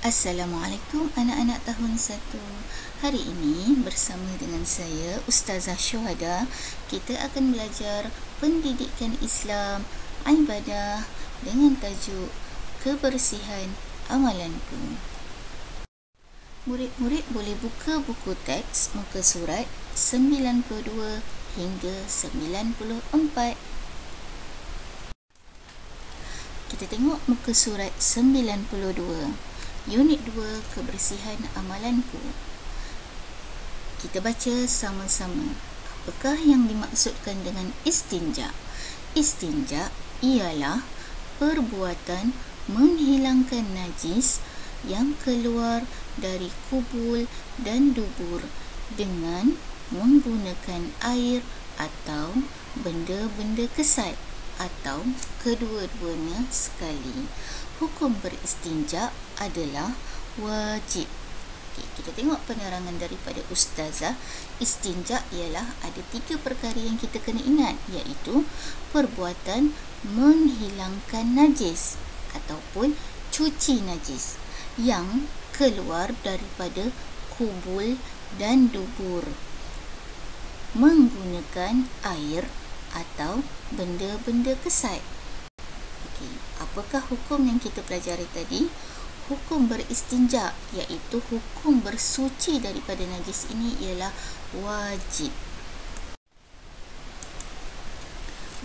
Assalamualaikum anak-anak tahun 1. Hari ini bersama dengan saya Ustazah Syuhada, kita akan belajar pendidikan Islam, ibadah dengan tajuk kebersihan amalanku. Murid-murid boleh buka buku teks muka surat 92 hingga 94. Kita tengok muka surat 92. Unit 2, kebersihan amalanku. Kita baca sama-sama. Apakah yang dimaksudkan dengan istinja? Istinja ialah perbuatan menghilangkan najis yang keluar dari kubul dan dubur dengan menggunakan air atau benda-benda kesat atau kedua-duanya sekali. Hukum beristinja adalah wajib. Kita tengok penerangan daripada Ustazah. Istinja ialah ada 3 perkara yang kita kena ingat, iaitu perbuatan menghilangkan najis ataupun cuci najis yang keluar daripada kubul dan dubur menggunakan air atau benda-benda kesat. Apakah hukum yang kita pelajari tadi? Hukum beristinja, iaitu hukum bersuci daripada najis ini ialah wajib.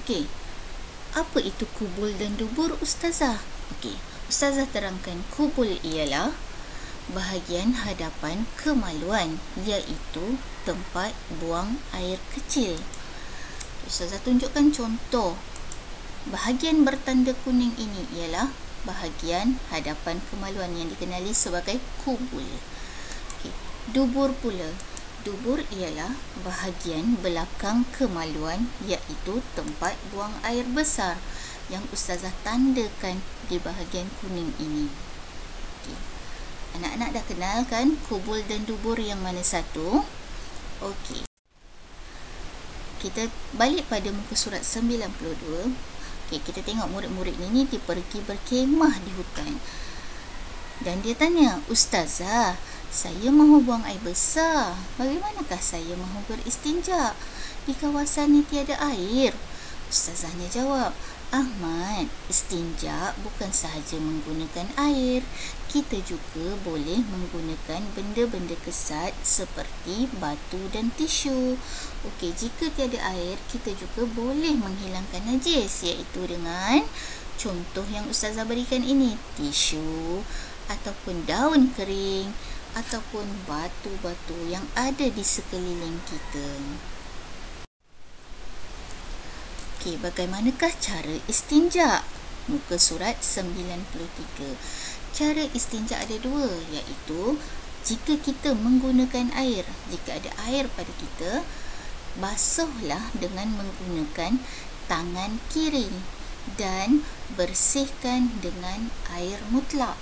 Okey, apa itu kubul dan dubur, Ustazah? Okey, Ustazah terangkan. Kubul ialah bahagian hadapan kemaluan, iaitu tempat buang air kecil. Ustazah tunjukkan contoh. Bahagian bertanda kuning ini ialah bahagian hadapan kemaluan yang dikenali sebagai kubul. Dubur pula. Dubur ialah bahagian belakang kemaluan, iaitu tempat buang air besar yang Ustazah tandakan di bahagian kuning ini. Anak-anak dah kenal kan kubul dan dubur yang mana satu? Okey. Kita balik pada muka surat 92. Kita tengok murid-murid ini dia pergi berkemah di hutan. Dan dia tanya, Ustazah, saya mahu buang air besar. Bagaimanakah saya mahu beristinja? Di kawasan ini tiada air. Ustazahnya jawab, Ahmad, istinja bukan sahaja menggunakan air. Kita juga boleh menggunakan benda-benda kesat seperti batu dan tisu. Okey, jika tiada air, kita juga boleh menghilangkan najis, iaitu dengan contoh yang Ustazah berikan ini, tisu ataupun daun kering ataupun batu-batu yang ada di sekeliling kita. Okey, bagaimanakah cara istinja? Muka surat 93. Cara istinja ada 2, iaitu jika kita menggunakan air, jika ada air pada kita, basuhlah dengan menggunakan tangan kiri dan bersihkan dengan air mutlak.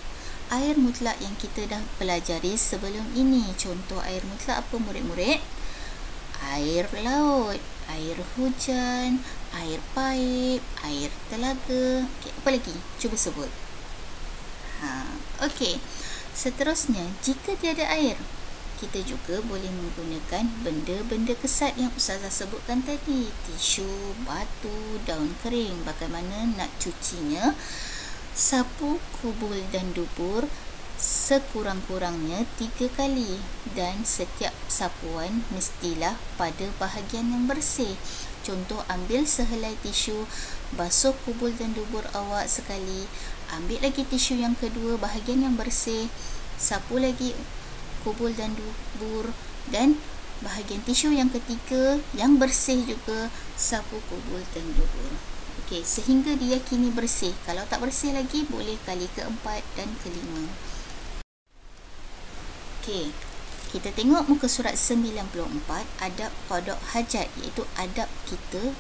Air mutlak yang kita dah pelajari sebelum ini. Contoh air mutlak apa, murid-murid? Air laut, air hujan, air paip, air telaga. Okey, apa lagi? Cuba sebut. Okey. Seterusnya, jika tiada air, kita juga boleh menggunakan benda-benda kesat yang Ustazah sebutkan tadi. Tisu, batu, daun kering. Bagaimana nak cucinya? Sapu kubul dan dubur sekurang-kurangnya 3 kali dan setiap sapuan mestilah pada bahagian yang bersih. Contoh, ambil sehelai tisu, basuh kubul dan dubur awak sekali, ambil lagi tisu yang kedua, bahagian yang bersih, sapu lagi kubul dan dubur, dan bahagian tisu yang ketiga yang bersih juga, sapu kubul dan dubur. Okey, sehingga diyakini bersih. Kalau tak bersih lagi, boleh kali keempat dan kelima. Okey, kita tengok muka surat 94, adab qada hajat, iaitu adab kita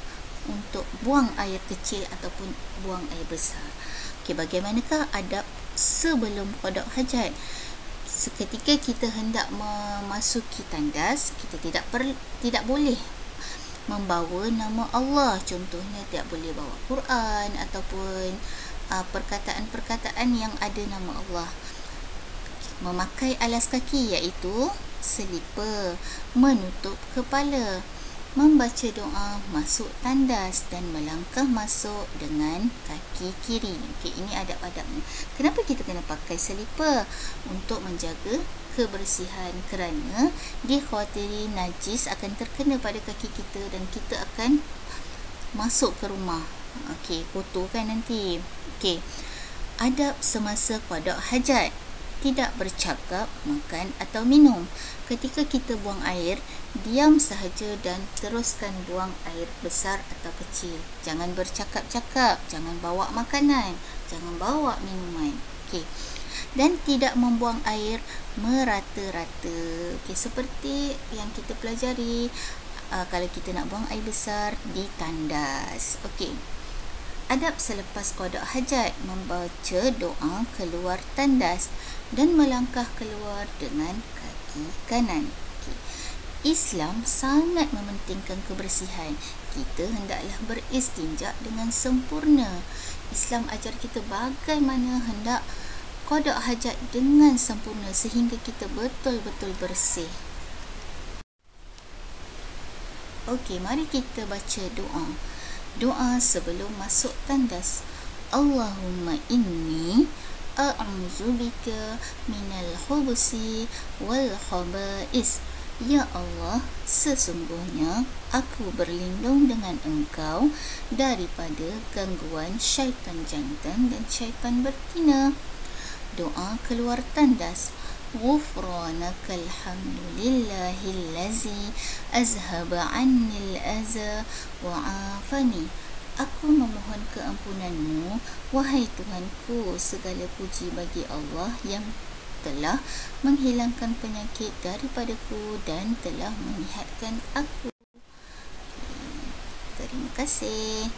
untuk buang air kecil ataupun buang air besar. Okey, bagaimanakah adab sebelum qada hajat? Seketika kita hendak memasuki tandas, kita tidak boleh membawa nama Allah. Contohnya, tidak boleh bawa Quran ataupun perkataan-perkataan yang ada nama Allah. Memakai alas kaki iaitu selipar. Menutup kepala. Membaca doa masuk tandas dan melangkah masuk dengan kaki kiri. Okey, ini adab-adabnya. Kenapa kita kena pakai selipar? Untuk menjaga kebersihan, kerana dikhawatiri najis akan terkena pada kaki kita dan kita akan masuk ke rumah. Okey, kotor kan nanti. Okey. Adab semasa qada hajat. Tidak bercakap, makan atau minum. Ketika kita buang air, diam sahaja dan teruskan buang air besar atau kecil. Jangan bercakap-cakap, jangan bawa makanan, jangan bawa minuman. Okey. Dan tidak membuang air merata-rata. Okey, seperti yang kita pelajari, kalau kita nak buang air besar di tandas. Okey. Adab selepas qada hajat, membaca doa keluar tandas dan melangkah keluar dengan kaki kanan. Okay. Islam sangat mementingkan kebersihan. Kita hendaklah beristinja dengan sempurna. Islam ajar kita bagaimana hendak qada hajat dengan sempurna sehingga kita betul-betul bersih. Okey, mari kita baca doa. Doa sebelum masuk tandas. Allahumma inni a'udzubika minal khubusi wal khaba'is. Ya Allah, sesungguhnya aku berlindung dengan Engkau daripada gangguan syaitan jantan dan syaitan betina. Doa keluar tandas. Ghufranakal hamdulillahillazi azhaba 'annil aza wa 'afani. Aku memohon keampunanmu, wahai Tuhanku. Segala puji bagi Allah yang telah menghilangkan penyakit daripadaku dan telah menyihatkan aku. Terima kasih.